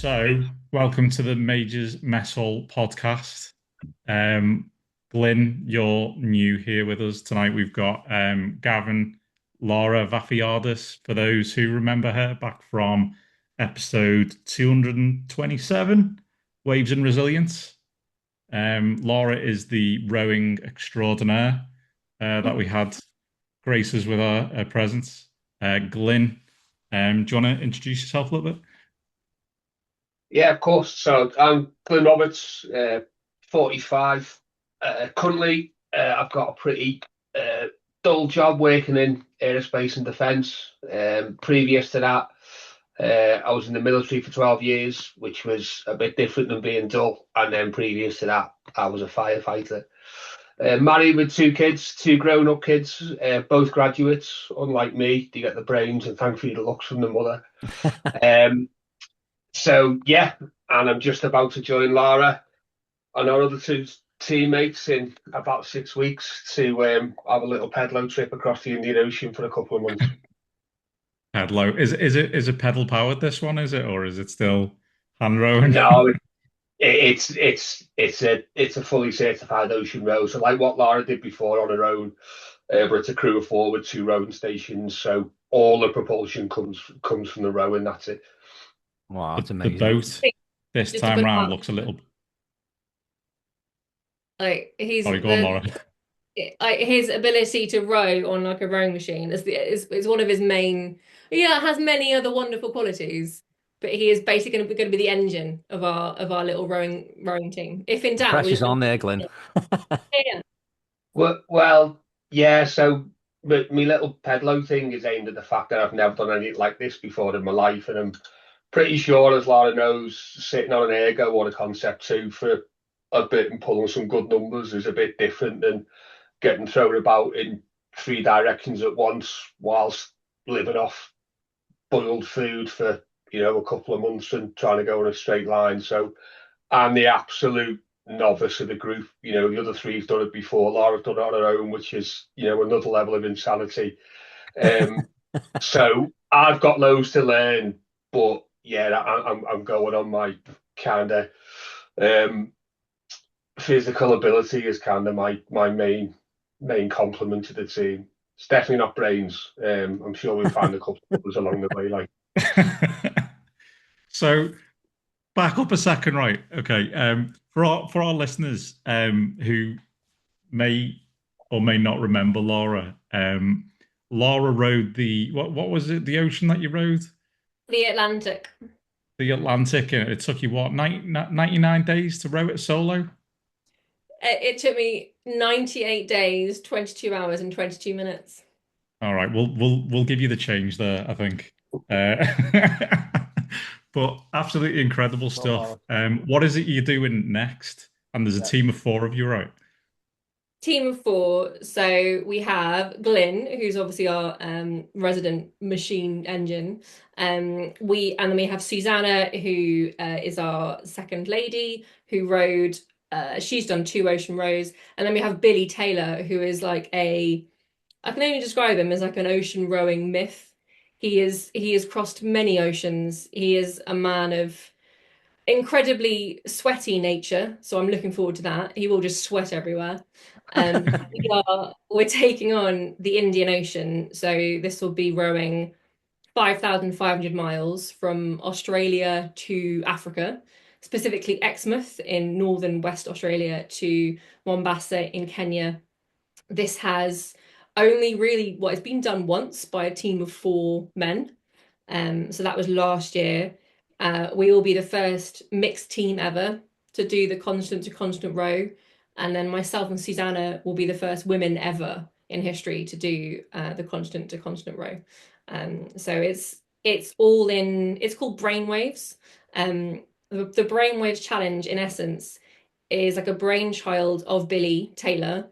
Welcome to the Majors Mess Hall podcast. Um, Glyn, you're new here with us tonight. We've got Gavin, Lara vafiadis, for those who remember her back from episode 227, Waves and Resilience. Lara is the rowing extraordinaire that we had grace us with our presence. Glyn, do you want to introduce yourself a little bit? Yeah, of course. So I'm Glyn Roberts, 45. Currently, I've got a pretty uh, dull job working in aerospace and defence. Previous to that, I was in the military for 12 years, which was a bit different than being dull. And then previous to that, I was a firefighter. Married with two kids, two grown-up kids, both graduates. Unlike me, they get the brains and thankfully the looks from the mother. Um, so yeah, and I'm just about to join Lara and our other two teammates in about 6 weeks to have a little pedalo trip across the Indian Ocean for a couple of months. Pedalo. Is it pedal powered this one, is it, or is it still hand rowing? No, it's a fully certified ocean row. So like what Lara did before on her own, but it's a crew of four with two rowing stations. So all the propulsion comes from the rowing. That's it. Wow, The, that's the amazing. boat this Just to time put it round out, looks a little. like he's Sorry, go on, the Laura. like his ability to row on like a rowing machine is one of his main. Yeah, it has many other wonderful qualities, but he is basically going to be the engine of our little rowing team. If in The doubt, we pressure's just on there, Glenn. yeah. Well, yeah. So my little pedalo thing is aimed at the fact that I've never done anything like this before in my life, and I'm pretty sure, as Lara knows, sitting on an ergo or a concept two for a bit and pulling some good numbers is a bit different than getting thrown about in three directions at once whilst living off boiled food for a couple of months and trying to go in a straight line. So I'm the absolute novice of the group. The other three have done it before. Lara's done it on her own, which is another level of insanity. Um, so I've got loads to learn, but yeah, I'm going on my kind of um, physical ability is kind of my main compliment to the team. It's definitely not brains. I'm sure we'll find a couple of others along the way. Like, So back up a second, right? Okay. For our listeners who may or may not remember Laura, Laura rode the what was it? The ocean that you rode? The Atlantic. The Atlantic, and it took you what, 99 days to row it solo? It took me 98 days, 22 hours, and 22 minutes. All right, we'll give you the change there, I think. But absolutely incredible stuff. What is it you're doing next? And there's a team of four of you, right? Team of four. So we have Glyn, who's obviously our resident machine engine. And then we have Susanna, who is our second lady, who rode. She's done two ocean rows, and then we have Billy Taylor, who is like a. I can only describe him as like an ocean rowing myth. He has crossed many oceans. He is a man of incredibly sweaty nature, so I'm looking forward to that. He will just sweat everywhere. We're taking on the Indian Ocean, so this will be rowing 5,500 miles from Australia to Africa, specifically Exmouth in northern West Australia to Mombasa in Kenya. This has only really it's been done once by a team of four men. So that was last year. We will be the first mixed team ever to do the constant to constant row. And then myself and Susanna will be the first women ever in history to do the constant to constant row. So it's all in, it's called brainwaves. The brainwaves challenge in essence is like a brainchild of Billy Taylor.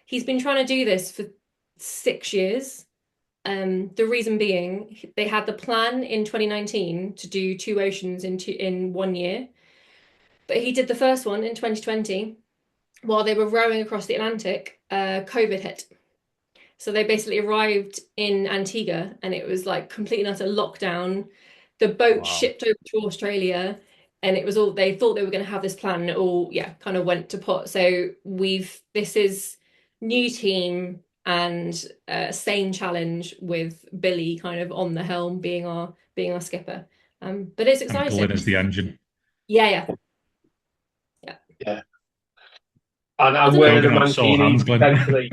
He's been trying to do this for 6 years. The reason being, they had the plan in 2019 to do two oceans in 1 year, but he did the first one in 2020 while they were rowing across the Atlantic. COVID hit, so they basically arrived in Antigua, and it was like complete and utter lockdown. The boat Wow. shipped over to Australia. and it was all they thought they were going to have this plan, and it all kind of went to pot. So this is new team and same challenge with Billy kind of on the helm being our skipper. But it's And Glyn exciting. is the engine. Yeah. Yeah. I And don't where are Hope the you don't have sore hands, Mancini Glyn. potentially,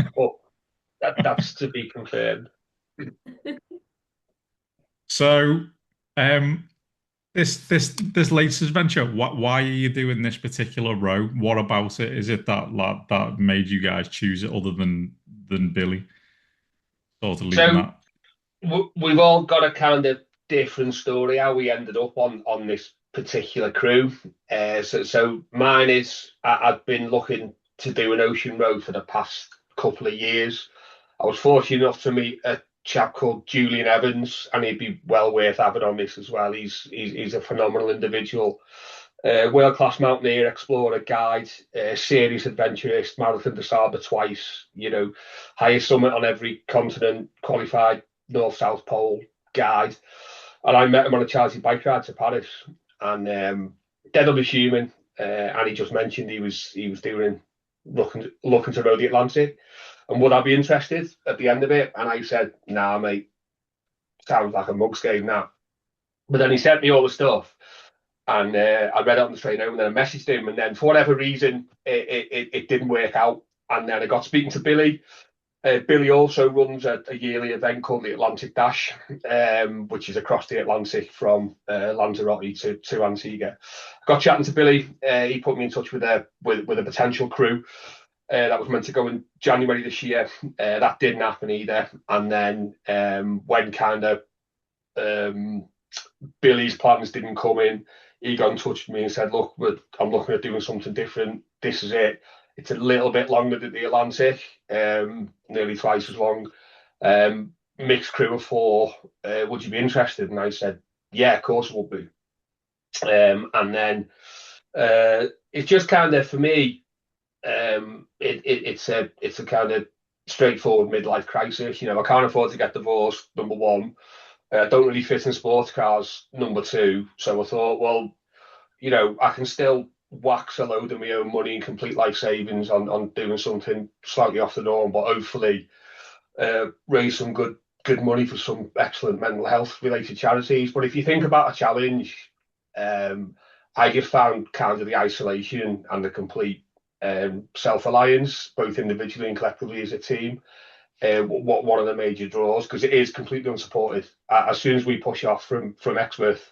but that's to be confirmed. So, um, this latest adventure, why are you doing this particular row? What about it? Is it that made you guys choose it other than Billy? Sort of leading So that. we've all got a kind of different story how we ended up on this particular crew. So mine is I've been looking to do an ocean road for the past couple of years. I was fortunate enough to meet a chap called Julian Evans, and he'd be well worth having on this as well. He's a phenomenal individual, world class mountaineer, explorer, guide, serious adventurist, marathon de Sable twice. Highest summit on every continent, qualified North South Pole guide. And I met him on a charity bike ride to Paris, and dead human. And he just mentioned he was doing looking to row the Atlantic, and would I be interested at the end of it? And I said, nah, mate, sounds like a mug's game now. But then he sent me all the stuff, and I read it on the train home, and then I messaged him, and then for whatever reason, it didn't work out. And then I got speaking to Billy. Billy also runs a yearly event called the Atlantic Dash, which is across the Atlantic from Lanzarote to Antigua. Got chatting to Billy. He put me in touch with a potential crew that was meant to go in January this year. That didn't happen either. And then when kind of Billy's plans didn't come in, he got in touch with me and said, look, I'm looking at doing something different. This is it. It's a little bit longer than the Atlantic, nearly twice as long. Mixed crew of 4. Would you be interested? And I said, yeah, of course I would be. And then it's just kind of, for me, it's a kind of straightforward midlife crisis. I can't afford to get divorced, number one. I don't really fit in sports cars, number two. So I thought, well, I can still wax a load of my own money and complete life savings on doing something slightly off the norm, but hopefully raise some good money for some excellent mental health related charities. But if you think about a challenge, I just found kind of the isolation and the complete self-reliance, both individually and collectively as a team, one of the major draws, because it is completely unsupported. As soon as we push off from Exmouth,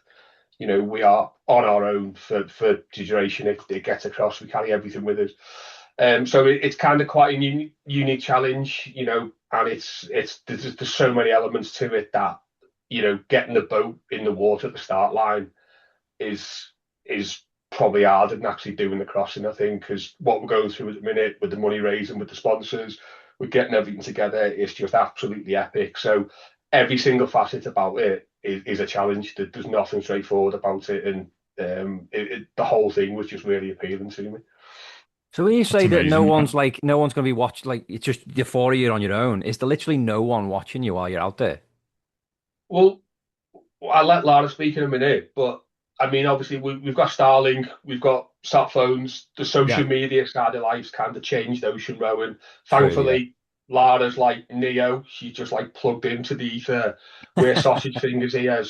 we are on our own for the duration it gets across. We carry everything with us. So it's kind of quite a unique challenge, and there's so many elements to it that, getting the boat in the water at the start line is probably harder than actually doing the crossing, I think, because what we're going through at the minute with the money raising, with the sponsors, we're getting everything together. It's just absolutely epic. So every single facet about it is a challenge. There's nothing straightforward about it, and the whole thing was just really appealing to me. So when you That's say that amazing. no one's going to be watching, like it's just the 4 of you on your own, is there literally no one watching you while you're out there? Well, I'll let Lara speak in a minute, but I mean, obviously, we've got Starlink, we've got sat phones, the social Yeah, media side of life's kind of changed ocean rowing. true. Yeah. Thankfully, Lara's like Neo, she's just like plugged into the ether, where Sausage Fingers here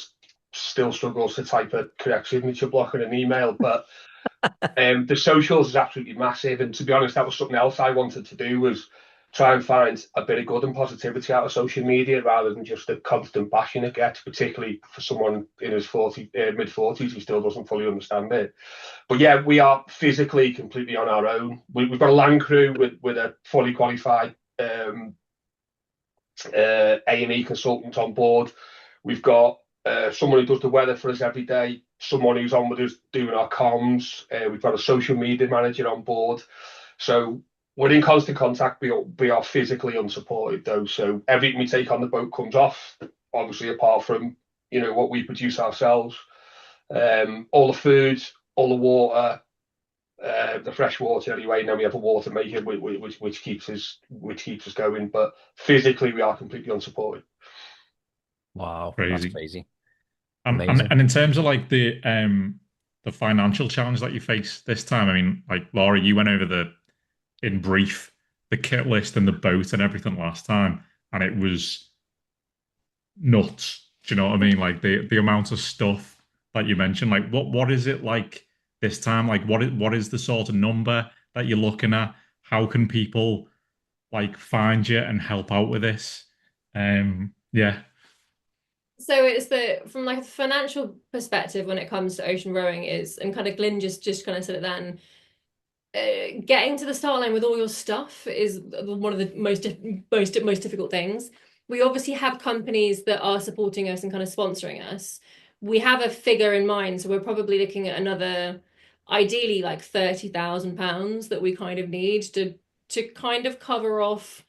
still struggles to type a correct signature block in an email. But the socials is absolutely massive, and to be honest, that was something else I wanted to do, was try and find a bit of good and positivity out of social media rather than just the constant bashing it gets, particularly for someone in his mid 40s who still doesn't fully understand it. But yeah, we are physically completely on our own. We've got a land crew with a fully qualified A&E consultant on board. We've got someone who does the weather for us every day, someone who's on with us doing our comms. We've got a social media manager on board. So we're in constant contact. We are physically unsupported though. So everything we take on the boat comes off, obviously, apart from, what we produce ourselves. All the food, all the water, the fresh water anyway. Now we have a water maker which keeps us going. But physically we are completely unsupported. Wow, that's Crazy. crazy. And Amazing. in terms of like the the financial challenge that you face this time? I mean, like Laura, you went over the in brief the kit list and the boat and everything last time, and it was nuts. Do you know what I mean? Like the amount of stuff that you mentioned. Like what is it like this time? Like what is the sort of number that you're looking at? How can people like find you and help out with this? Yeah. So it's the from like a financial perspective when it comes to ocean rowing is, and kind of Glyn just kind of said it then. Getting to the start line with all your stuff is one of the most difficult things. We obviously have companies that are supporting us and kind of sponsoring us. We have a figure in mind, so we're probably looking at another, ideally like £30,000 that we kind of need to kind of cover off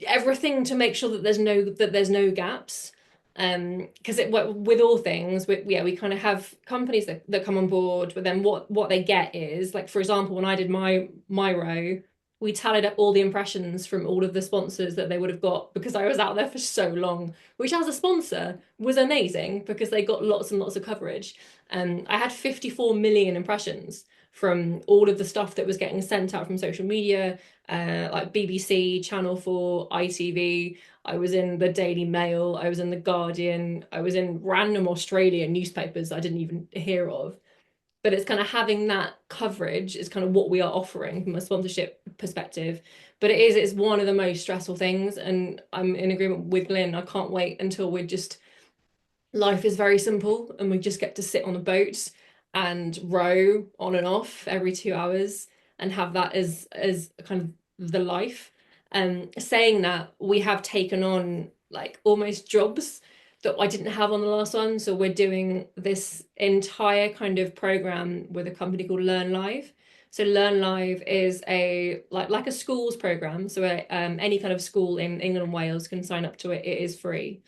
everything to make sure that there's no gaps. Because with all things, we kind of have companies that come on board, but then what they get is, like, for example, when I did my row, we tallied up all the impressions from all of the sponsors that they would have got, because I was out there for so long, which as a sponsor was amazing because they got lots and lots of coverage. I had 54 million impressions from all of the stuff that was getting sent out from social media, like BBC, Channel 4, ITV. I was in the Daily Mail, I was in the Guardian, I was in random Australian newspapers I didn't even hear of. But it's kind of having that coverage is kind of what we are offering from a sponsorship perspective. But it's one of the most stressful things, and I'm in agreement with Glyn. I can't wait until we're just life is very simple and we just get to sit on a boat and row on and off every 2 hours and have that as kind of the life. Saying that, we have taken on like almost jobs that I didn't have on the last one. So we're doing this entire kind of program with a company called Learn Live. So Learn Live is a like a schools program. So any kind of school in England and Wales can sign up to it. It is free.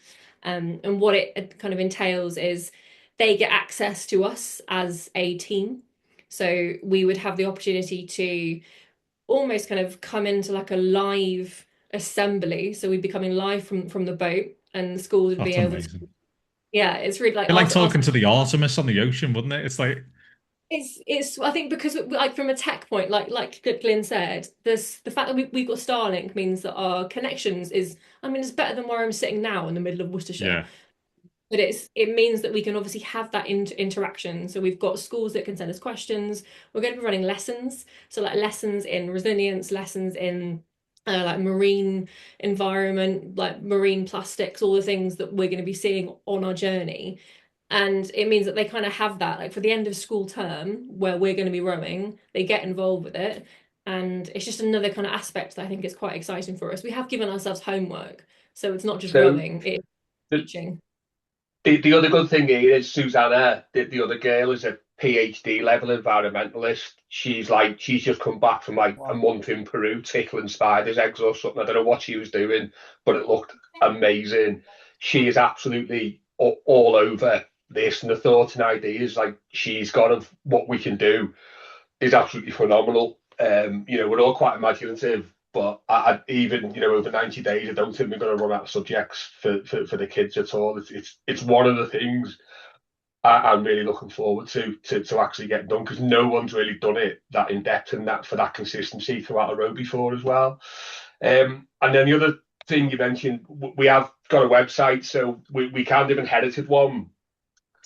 And what it kind of entails is they get access to us as a team. So we would have the opportunity to almost kind of come into like a live assembly. So we'd be coming live from the boat, and the schools would be That's able to, amazing. yeah, it's really like It's like our talking to the Artemis on the ocean, wouldn't it? It's like, it's I think because like from a tech point, like Glyn said, there's the fact that we've got Starlink means that our connections is, I mean, it's better than where I'm sitting now in the middle of Worcestershire. yeah, But it means that we can obviously have that interaction. So we've got schools that can send us questions. We're going to be running lessons, so like lessons in resilience, lessons in like marine environment, like marine plastics, all the things that we're going to be seeing on our journey. And it means that they kind of have that, like for the end of school term where we're going to be rowing, they get involved with it. And it's just another kind of aspect that I think is quite exciting for us. We have given ourselves homework, so it's not just So rowing, it's the, teaching. the other good thing here is Susanna, the other girl, is a PhD level environmentalist. She's just come back from like a Wow. month in Peru tickling spiders' eggs or something. I don't know what she was doing, but it looked amazing. She is absolutely all over this, and the thoughts and ideas like she's got of what we can do is absolutely phenomenal. We're all quite imaginative, but even over 90 days, I don't think we're going to run out of subjects for the kids at all. It's one of the things I'm really looking forward to actually getting done, because no one's really done it that in depth and that for that consistency throughout a row before as well. And then the other thing you mentioned, we have got a website, so we kind of inherited one.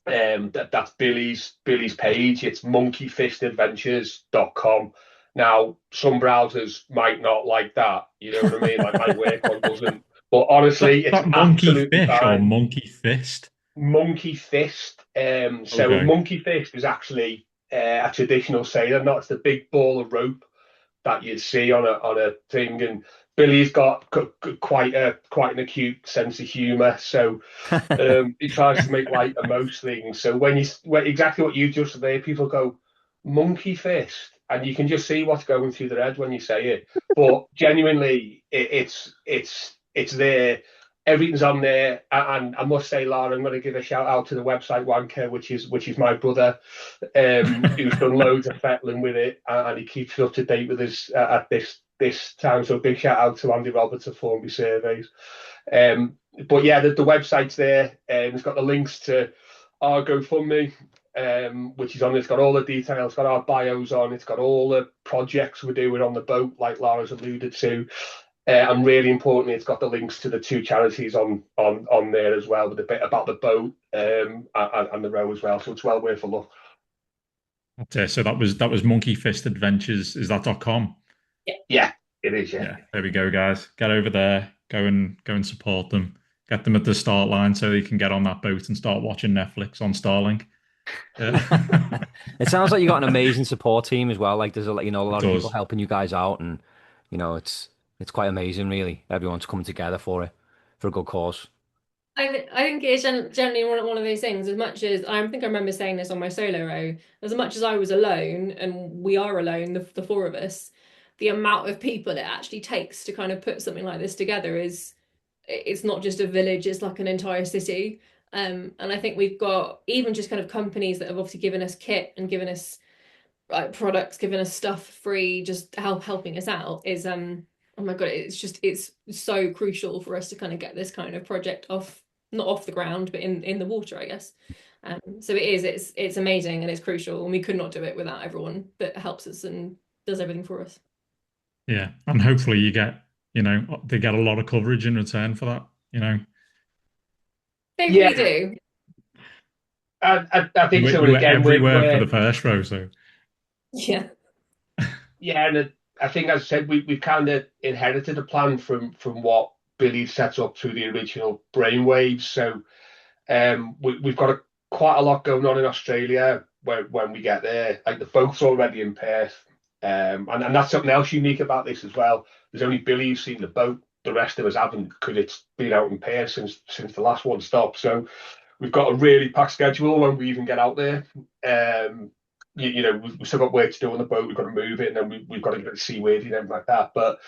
That's Billy's page. It's monkeyfistadventures.com. Now, some browsers might not like that, you know what I mean? Like my work one doesn't. But is that, honestly, it's that monkey absolutely fish or fine. monkey fist? Monkey Fist. So Okay. Monkey Fist is actually a traditional sailor knot. It's the big ball of rope that you'd see on a thing. And Billy's got quite an acute sense of humour, so he tries to make light of most things. So when exactly what you just said there, people go monkey fist, and you can just see what's going through their head when you say it. But genuinely, it's there. Everything's on there, and I must say, Lara, I'm going to give a shout out to the website Wanker, which is my brother, who's done loads of fettling with it, and he keeps up to date with us at this time. So a big shout out to Andy Roberts of Formby Surveys. But yeah, the website's there, and it's got the links to our GoFundMe, which is on. It's got all the details, it's got our bios on, it's got all the projects we're doing on the boat, like Lara's alluded to. And really importantly, it's got the links to the two charities on there as well, with a bit about the boat and the row as well. So it's well worth a look. Okay, so that was Monkey Fist Adventures. Is that .com? Yeah, it is. Yeah, there we go, guys. Get over there. Go and support them. Get them at the start line so they can get on that boat and start watching Netflix on Starlink. Yeah. It sounds like you got an amazing support team as well. Like there's a a It lot of people does. helping you guys out, and it's quite amazing, really. Everyone's coming together for it for a good cause. I think it's generally one of those things. As much as I think I remember saying this on my solo row, as much as I was alone, and we are alone, the four of us, the amount of people it actually takes to kind of put something like this together is it's not just a village, it's like an entire city. And I think we've got even just kind of companies that have obviously given us kit and given us products, giving us stuff free, just helping us out is oh my God, it's so crucial for us to kind of get this kind of project off, not off the ground, but in the water, I guess. So it's amazing and it's crucial, and we could not do it without everyone that helps us and does everything for us. Yeah, and hopefully they get a lot of coverage in return for that. They Yeah, really do. I think You, so. you And were again, everywhere for the first row, so Yeah. yeah, and I think, as I said, we've kind of inherited a plan from what Billy set up through the original Brainwaves. So we've got quite a lot going on in Australia when we get there. Like the boat's already in Perth, and that's something else unique about this as well. There's only Billy who's seen the boat. The rest of us haven't, because it's been out in Perth since the last one stopped. So we've got a really packed schedule when we even get out there. We've still got work to do on the boat. We've got to move it, and then we've got to get it seaworthy and everything like that. But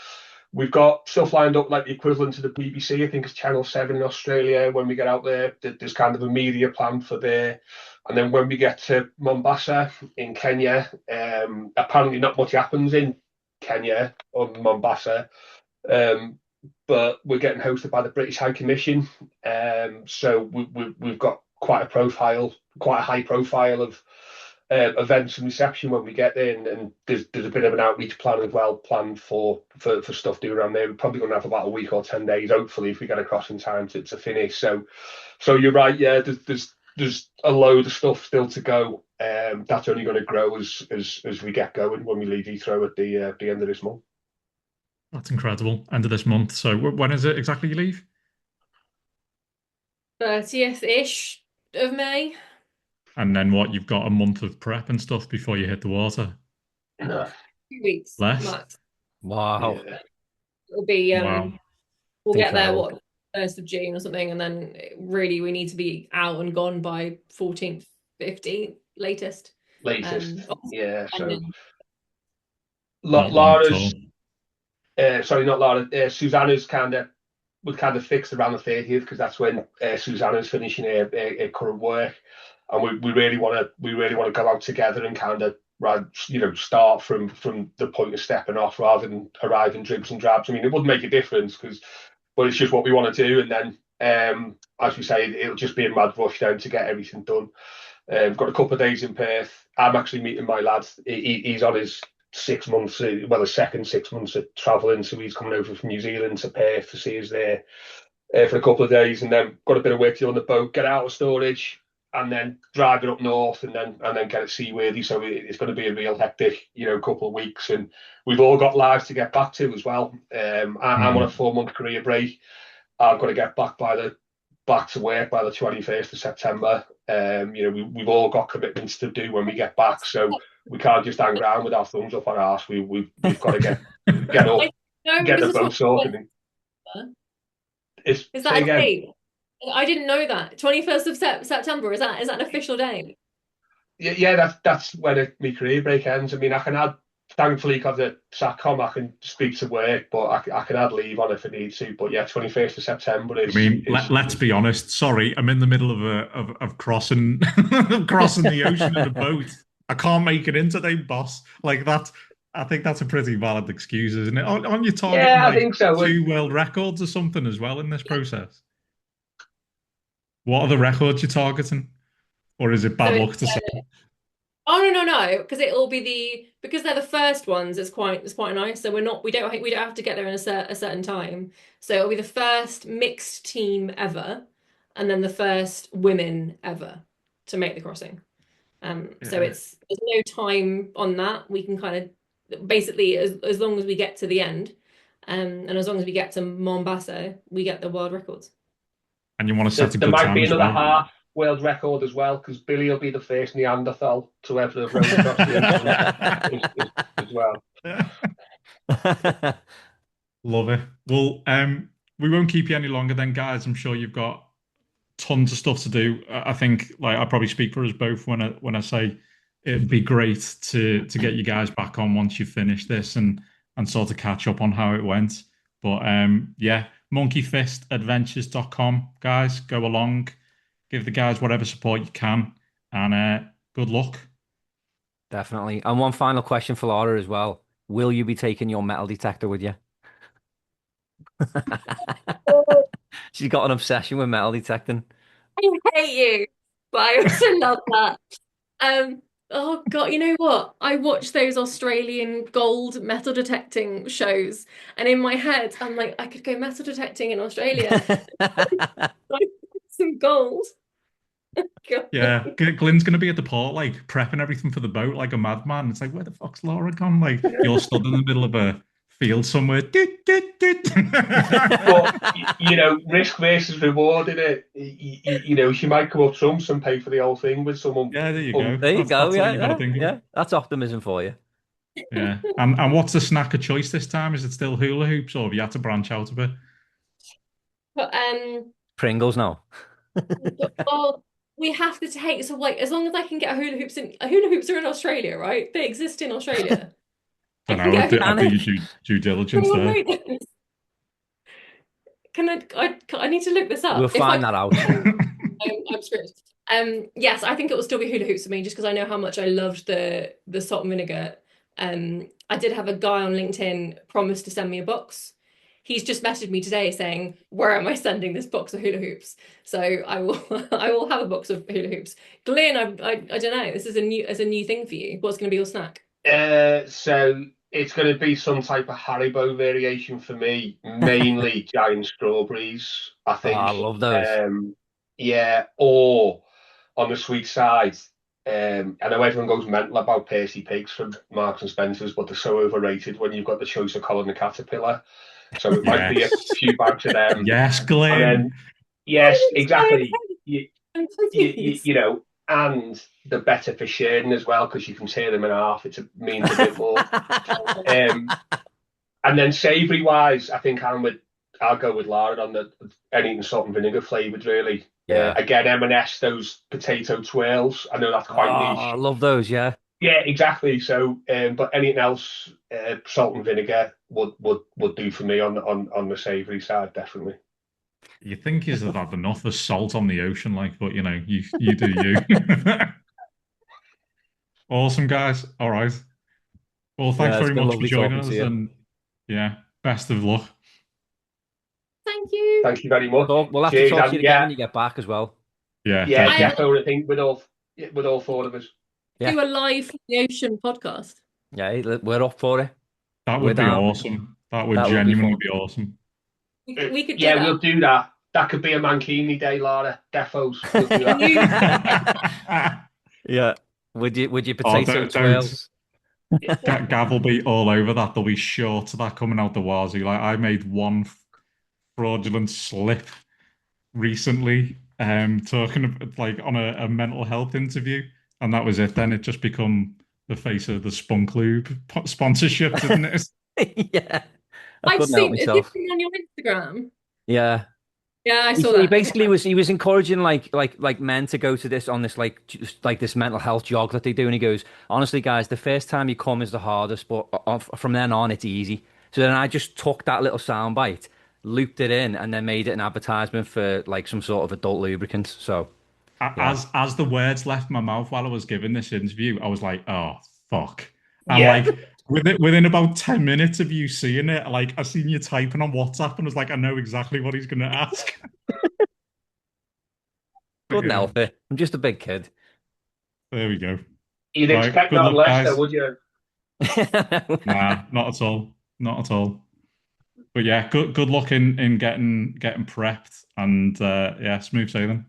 we've got stuff lined up like the equivalent to the BBC. I think it's Channel 7 in Australia. When we get out there, there's kind of a media plan for there. And then when we get to Mombasa in Kenya, apparently not much happens in Kenya or Mombasa. But we're getting hosted by the British High Commission. So we've got quite a high profile of events and reception when we get there, and there's a bit of an outreach plan as well planned for stuff to do around there. We're probably going to have about a week or 10 days, hopefully, if we get across in time to finish. So you're right, yeah. There's a load of stuff still to go. That's only going to grow as we get going when we leave Heathrow at the end of this month. that's incredible. End of this month. So when is it exactly you leave? 30th-ish of May. And then what? You've got a month of prep and stuff before you hit the water. 2 weeks Less? max. Wow. Yeah. It'll be Wow. we'll get there Incredible. 1st of June or something, and then really we need to be out and gone by 14th, 15th latest. Latest, yeah. So depending. Not long at all. Lara's, sorry, not Lara. Susanna's was kind of fixed around the 30th, because that's when Susanna's finishing her current work, and we really want to go out together and kind of start from the point of stepping off rather than arriving dribs and drabs. I mean, it wouldn't make a difference, but it's just what we want to do, and then as we say, it'll just be a mad rush down to get everything done. Got a couple of days in Perth. I'm actually meeting my lad. He's on his 6 months, his second 6 months of travelling, so he's coming over from New Zealand to Perth to see us there for a couple of days, and then got a bit of work to do on the boat, get out of storage, and then drive it up north, and then get it seaworthy. So it's going to be a real hectic, couple of weeks, and we've all got lives to get back to as well. I'm on a 4-month career break. I've got to get back to work by the 21st of September. We've all got commitments to do when we get back, so we can't just hang around with our thumbs up our arse. We've got to get up, get the boat sorted. Is that a date? I didn't know that. 21st of September, is that an official date? Yeah, that's when my career break ends. I mean, I can add, thankfully, because the SATCOM, I can speak to work, but I can add leave on if I need to. But yeah, 21st of September is. I mean, let's be honest. Sorry, I'm in the middle of crossing crossing the ocean in a boat. I can't make it in today, boss. Like that. I think that's a pretty valid excuse, isn't it? Aren't you targeting I think so. 2 world records or something as well in this process? What are the records you're targeting? or is it bad So luck to say? oh no, because it'll be because they're the first ones. It's quite nice. So we don't have to get there in a certain time. So it'll be the first mixed team ever, and then the first women ever to make the crossing. So Yeah. there's no time on that. We can kind of basically as long as we get to the end, and as long as we get to Mombasa, we get the world records. And you want to set a There good might time be as another well. half world record as well, because Billy will be the first Neanderthal to ever have rowed across the ocean as well. Love it. Well, we won't keep you any longer then, guys. I'm sure you've got tons of stuff to do. I think, like, I probably speak for us both when I say it'd be great to get you guys back on once you finish this and sort of catch up on how it went. But yeah, monkeyfistadventures.com, guys, go along, give the guys whatever support you can, and good luck. Definitely. And one final question for Lara as well. Will you be taking your metal detector with you? She's got an obsession with metal detecting. I hate you, but I also love that. Oh God, you know what? I watch those Australian gold metal detecting shows, and in my head, I'm like, I could go metal detecting in Australia. Like, some gold. God. Yeah, Glyn's gonna be at the port, like prepping everything for the boat, like a madman. It's like, where the fuck's Laura gone? Like, you're stood in the middle of a field somewhere. Doot, doot, doot. But risk versus reward in it. She might come up trumps and pay for the whole thing with someone. Yeah, there you go. There you go. That's what Yeah, you got to yeah, think of. yeah. That's optimism for you. Yeah, and what's the snack of choice this time? Is it still hula hoops, or have you had to branch out a bit? But Pringles now. well, we have to take so like as long as I can get a hula hoops in hula hoops are in Australia, right? They exist in Australia. I Don't can know. get a hula I Can do your it? due diligence Anyone there. know this? I need to look this We'll up. If I find that out. I'm screwed. Yes, I think it will still be hula hoops for me, just because I know how much I loved the salt and vinegar. I did have a guy on LinkedIn promise to send me a box. He's just messaged me today saying, "Where am I sending this box of hula hoops?" So I will I will have a box of hula hoops. Glyn, I don't know. This is a new thing for you. What's going to be your snack? So it's going to be some type of Haribo variation for me, mainly giant strawberries, I Oh, think. I love those. Yeah, or on the sweet side. I know everyone goes mental about Percy Pigs from Marks and Spencer's, but they're so overrated when you've got the choice of Colin the Caterpillar. So it might be a Yes, few bags of them. yes, And Glyn. then, yes, I'm so exactly. excited. I'm pleased. And the better for sharing as well, because you can tear them in half. It means a bit more. Um, and then savoury wise, I think I'll go with Lara on the anything salt and vinegar flavoured really. Yeah. Again, M&S, those potato twirls. I know that's Oh, quite I niche. love those. Yeah. Yeah, exactly. So, but anything else, salt and vinegar would do for me on the savoury side, definitely. You think you've had enough of salt on the ocean, like, but you do you. Awesome, guys. All right. Well, thanks Yeah. It's very been much for lovely joining talking to us, you. and yeah, best of luck. Thank you. Thank you very much. We'll have to Cheers, talk to you and again yeah, when you get back as well. Yeah, yeah, I definitely. definitely. I think with all four of us. Yeah. do a live from the ocean podcast. Yeah. We're up for it. That We're would be down. awesome. That would That would be genuinely fun. be awesome. We could do Yeah, we'll that. do that. That could be a Mankini day, Lara. Defos. We'll do And that. you Yeah. Would you Oh, potato don't. twirls? Gav will be all over that. There'll be shorts of that coming out the wazoo. Like, I made one fraudulent slip recently, talking about, like, on a mental health interview, and that was it. Then it just become the face of the Spunk Lube sponsorship, didn't it? Yeah. I I've couldn't help seen is this myself. thing on your Instagram? Yeah. Yeah, I He, saw he that. basically was encouraging like men to go to this on this like just like this mental health jog that they do, and he goes, honestly, guys, the first time you come is the hardest, but from then on it's easy. So then I just took that little soundbite, looped it in, and then made it an advertisement for like some sort of adult lubricant. So yeah, As the words left my mouth while I was giving this interview, I was like, "Oh fuck!" And Yeah, like within about 10 minutes of you seeing it, like I seen you typing on WhatsApp, and was like, "I know exactly what he's gonna ask." But couldn't yeah, help it. I'm just a big kid. There we go. You'd Right. expect Good that luck, less, though, guys. would you? Nah, not at all. Not at all. But yeah, good luck in getting prepped and yeah, smooth sailing.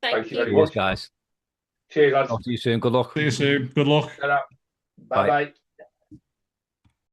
Thank Thank you very you. Cheers, much. guys. Cheers, lads. Talk to you soon. Good luck. See you soon. Good luck. Bye Bye. bye.